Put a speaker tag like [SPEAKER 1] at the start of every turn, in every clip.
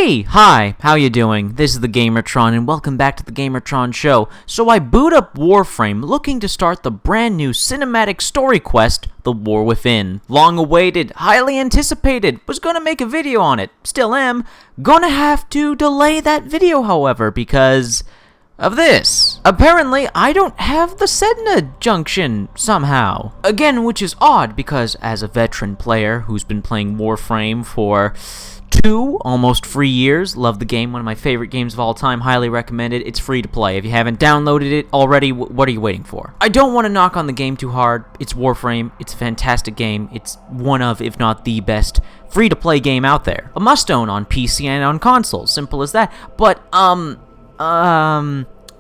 [SPEAKER 1] Hey, hi, how you doing? This is the Gamertron, and welcome back to the Gamertron Show. So I boot up Warframe, looking to start the brand new cinematic story quest, The War Within. Long awaited, highly anticipated, was gonna make a video on it, still am. Gonna have to delay that video, however, because of this. Apparently, I don't have the Sedna Junction somehow. Again, which is odd, because as a veteran player who's been playing Warframe for almost 3 years. Love the game, one of my favorite games of all time, highly recommended. It's free to play. If you haven't downloaded it already, what are you waiting for? I don't want to knock on the game too hard. It's Warframe. It's a fantastic game. It's one of, if not the best, free-to-play game out there. A must-own on PC and on consoles. Simple as that. But,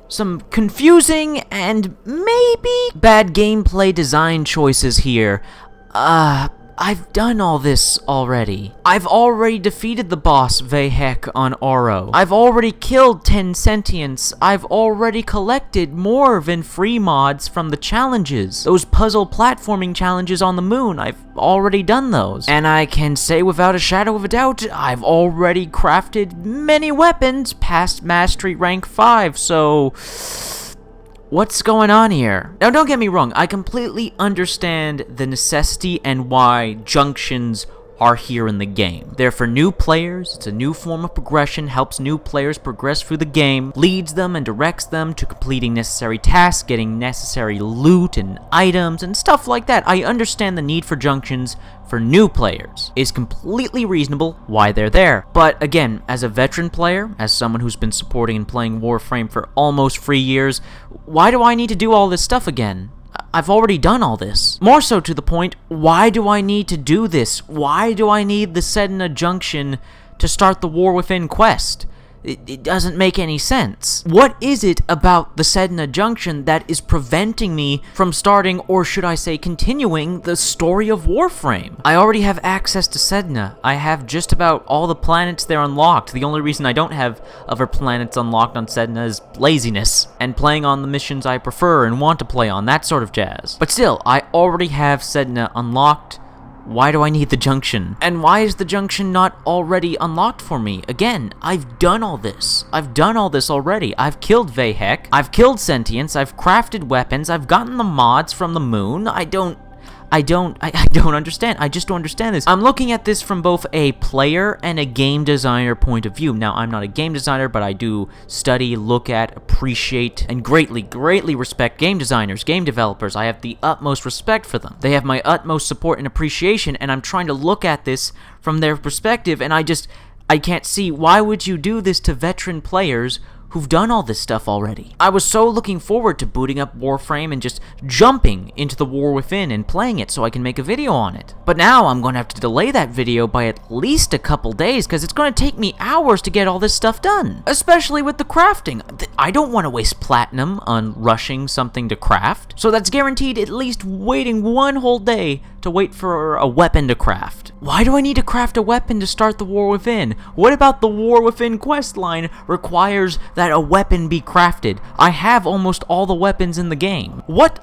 [SPEAKER 1] some confusing and maybe bad gameplay design choices here. I've done all this already. I've already defeated the boss Vahek on Oro. I've already killed 10 sentients. I've already collected more than free mods from the challenges. Those puzzle platforming challenges on the moon, I've already done those. And I can say without a shadow of a doubt, I've already crafted many weapons past Mastery Rank 5, so what's going on here? Now, don't get me wrong, I completely understand the necessity and why junctions are here in the game. They're for new players, it's a new form of progression, helps new players progress through the game, leads them and directs them to completing necessary tasks, getting necessary loot and items and stuff like that. I understand the need for junctions for new players. It's completely reasonable why they're there. But again, as a veteran player, as someone who's been supporting and playing Warframe for almost 3 years, why do I need to do all this stuff again? I've already done all this. More so to the point, why do I need to do this? Why do I need the Sedna Junction to start the War Within quest? It doesn't make any sense. What is it about the Sedna Junction that is preventing me from starting, or should I say continuing, the story of Warframe? I already have access to Sedna. I have just about all the planets there unlocked. The only reason I don't have other planets unlocked on Sedna is laziness, and playing on the missions I prefer and want to play on, that sort of jazz. But still, I already have Sedna unlocked. Why do I need the junction? And why is the junction not already unlocked for me? Again, I've done all this. I've done all this already. I've killed Vahek. I've killed sentients. I've crafted weapons. I've gotten the mods from the moon. I don't understand. I just don't understand this. I'm looking at this from both a player and a game designer point of view. Now, I'm not a game designer, but I do study, look at, appreciate, and greatly respect game designers, game developers. I have the utmost respect for them. They have my utmost support and appreciation, and I'm trying to look at this from their perspective, and I can't see, why would you do this to veteran players who've done all this stuff already? I was so looking forward to booting up Warframe and just jumping into the War Within and playing it so I can make a video on it. But now I'm going to have to delay that video by at least a couple days, because it's going to take me hours to get all this stuff done. Especially with the crafting. I don't want to waste platinum on rushing something to craft. So that's guaranteed at least waiting one whole day to wait for a weapon to craft. Why do I need to craft a weapon to start the War Within? What about the War Within questline requires that a weapon be crafted? I have almost all the weapons in the game. What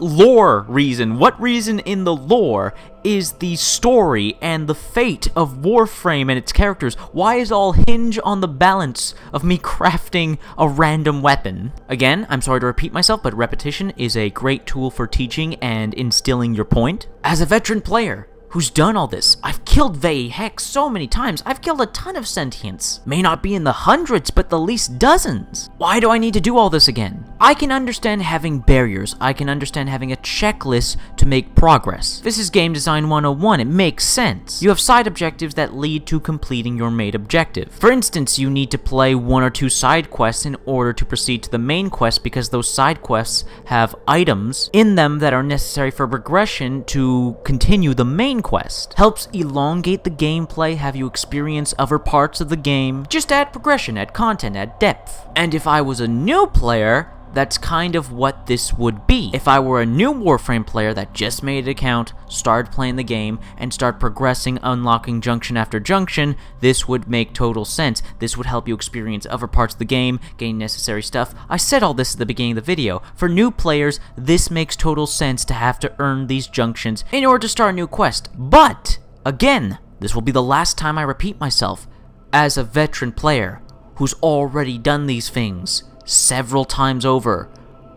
[SPEAKER 1] reason in the lore is the story and the fate of Warframe and its characters? Why is all hinge on the balance of me crafting a random weapon? Again, I'm sorry to repeat myself, but repetition is a great tool for teaching and instilling your point. As a veteran player who's done all this, I've killed Vahek so many times. I've killed a ton of sentients. May not be in the hundreds, but the least dozens. Why do I need to do all this again? I can understand having barriers. I can understand having a checklist to make progress. This is Game Design 101. It makes sense. You have side objectives that lead to completing your main objective. For instance, you need to play 1 or 2 side quests in order to proceed to the main quest, because those side quests have items in them that are necessary for progression to continue the main quest. Helps elongate the gameplay, have you experience other parts of the game. Just add progression, add content, add depth. And if I was a new player, that's kind of what this would be. If I were a new Warframe player that just made an account, started playing the game, and start progressing, unlocking junction after junction, this would make total sense. This would help you experience other parts of the game, gain necessary stuff. I said all this at the beginning of the video. For new players, this makes total sense to have to earn these junctions in order to start a new quest. But, again, this will be the last time I repeat myself. as a veteran player who's already done these things several times over,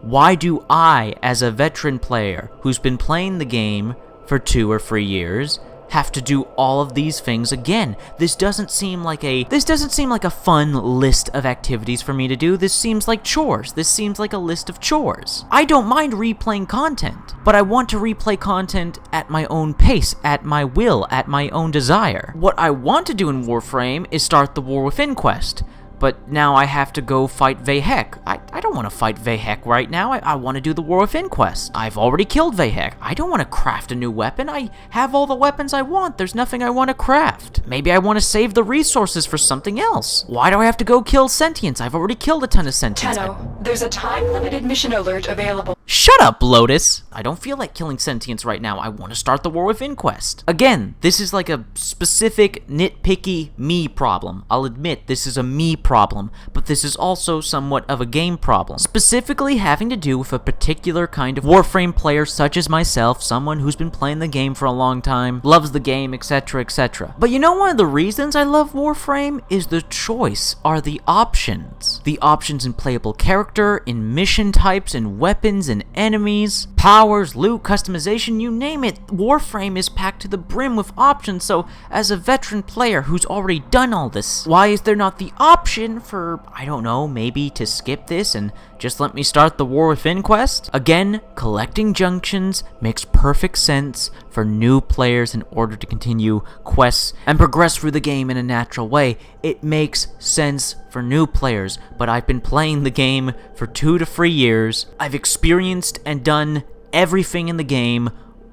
[SPEAKER 1] why do I, as a veteran player who's been playing the game for 2 or 3 years, have to do all of these things again? This doesn't seem like a fun list of activities for me to do. This seems like chores. This seems like a list of chores. I don't mind replaying content, but I want to replay content at my own pace, at my will, at my own desire. What I want to do in Warframe is start the War Within quest, but now I have to go fight Vahek. I don't want to fight Vahek right now. I want to do the War Within quest. I've already killed Vahek. I don't want to craft a new weapon. I have all the weapons I want. There's nothing I want to craft. Maybe I want to save the resources for something else. Why do I have to go kill sentients? I've already killed a ton of sentients.
[SPEAKER 2] Tenno, there's a time-limited mission alert available.
[SPEAKER 1] Shut up, Lotus! I don't feel like killing sentients right now. I want to start the War Within quest. Again, this is like a specific, nitpicky me problem. I'll admit this is a me problem, but this is also somewhat of a game problem. Specifically having to do with a particular kind of Warframe player such as myself, someone who's been playing the game for a long time, loves the game, etc, etc. But you know one of the reasons I love Warframe is the choice, are the options. The options in playable character, in mission types, in weapons, in enemies, powers, loot, customization, you name it. Warframe is packed to the brim with options, so as a veteran player who's already done all this, why is there not the option for, I don't know, maybe to skip this and just let me start the War Within quest? Again, collecting junctions makes perfect sense for new players in order to continue quests and progress through the game in a natural way. It makes sense for new players, but I've been playing the game for 2 to 3 years. I've experienced and done everything in the game.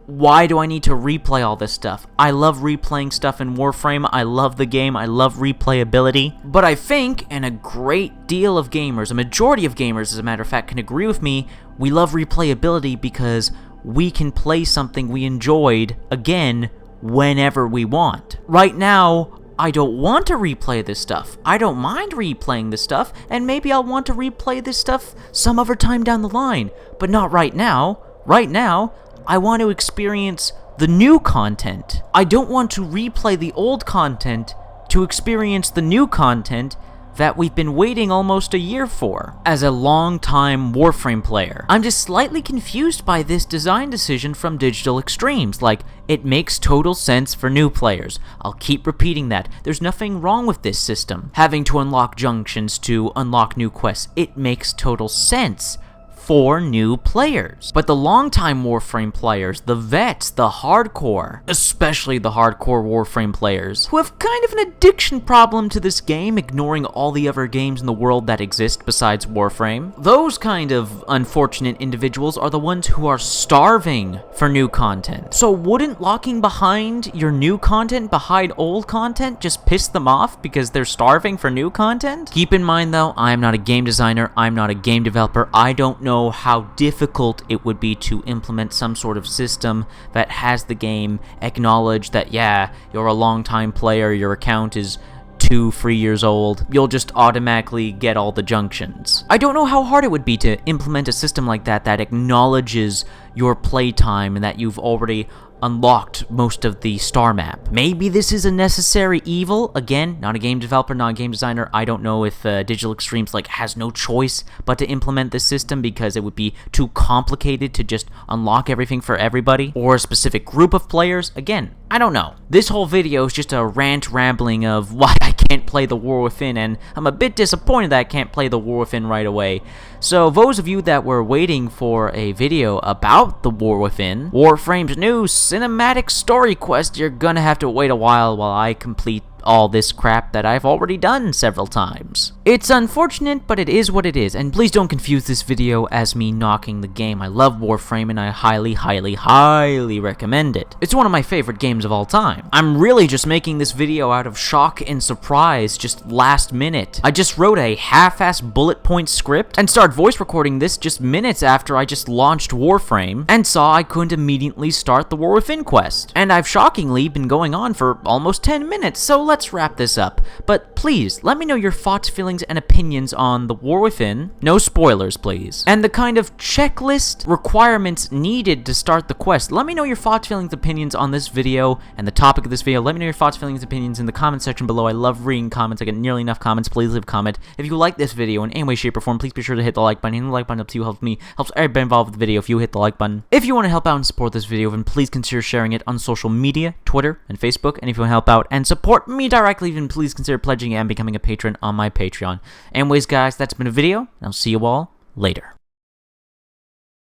[SPEAKER 1] Why do I need to replay all this stuff? I love replaying stuff in Warframe, I love the game, I love replayability. But I think, and a great deal of gamers, a majority of gamers as a matter of fact, can agree with me, we love replayability because we can play something we enjoyed again whenever we want. Right now, I don't want to replay this stuff. I don't mind replaying this stuff, and maybe I'll want to replay this stuff some other time down the line, but not right now. Right now, I want to experience the new content. I don't want to replay the old content to experience the new content that we've been waiting almost a year for. As a long-time Warframe player, I'm just slightly confused by this design decision from Digital Extremes. Like, it makes total sense for new players. I'll keep repeating that. There's nothing wrong with this system. Having to unlock junctions to unlock new quests, it makes total sense for new players. But the longtime Warframe players, the vets, the hardcore, especially the hardcore Warframe players, who have kind of an addiction problem to this game, ignoring all the other games in the world that exist besides Warframe, those kind of unfortunate individuals are the ones who are starving for new content. So wouldn't locking behind your new content behind old content just piss them off because they're starving for new content? Keep in mind though, I'm not a game designer, I'm not a game developer, I don't know how difficult it would be to implement some sort of system that has the game acknowledge that, yeah, you're a long-time player, your account is 2-3 years old, you'll just automatically get all the junctions. I don't know how hard it would be to implement a system like that that acknowledges your playtime and that you've already unlocked most of the star map. Maybe this is a necessary evil. Again, not a game developer, not a game designer. I don't know if Digital Extremes has no choice but to implement this system because it would be too complicated to just unlock everything for everybody or a specific group of players. Again, I don't know. This whole video is just a rant rambling of why I can't play the War Within, and I'm a bit disappointed that I can't play the War Within right away. So those of you that were waiting for a video about the War Within, Warframe's new cinematic story quest, you're gonna have to wait a while I complete all this crap that I've already done several times. It's unfortunate, but it is what it is, and please don't confuse this video as me knocking the game. I love Warframe and I highly, highly, highly recommend it. It's one of my favorite games of all time. I'm really just making this video out of shock and surprise just last minute. I just wrote a half-ass bullet point script and started voice recording this just minutes after I just launched Warframe and saw I couldn't immediately start the War Within quest. And I've shockingly been going on for almost 10 minutes, so let's wrap this up. But please, let me know your thoughts, feelings, and opinions on the War Within. No spoilers, please. And the kind of checklist requirements needed to start the quest. Let me know your thoughts, feelings, opinions on this video and the topic of this video. Let me know your thoughts, feelings, opinions in the comment section below. I love reading comments. I get nearly enough comments. Please leave a comment. If you like this video in any way, shape, or form, please be sure to hit the like button. Hitting the like button helps you, helps me, helps everybody involved with the video if you hit the like button. If you want to help out and support this video, then please consider sharing it on social media, Twitter, and Facebook. And if you want to help out and support me directly, then please consider pledging and becoming a patron on my Patreon. Anyways, guys, that's been a video, and I'll see you all later.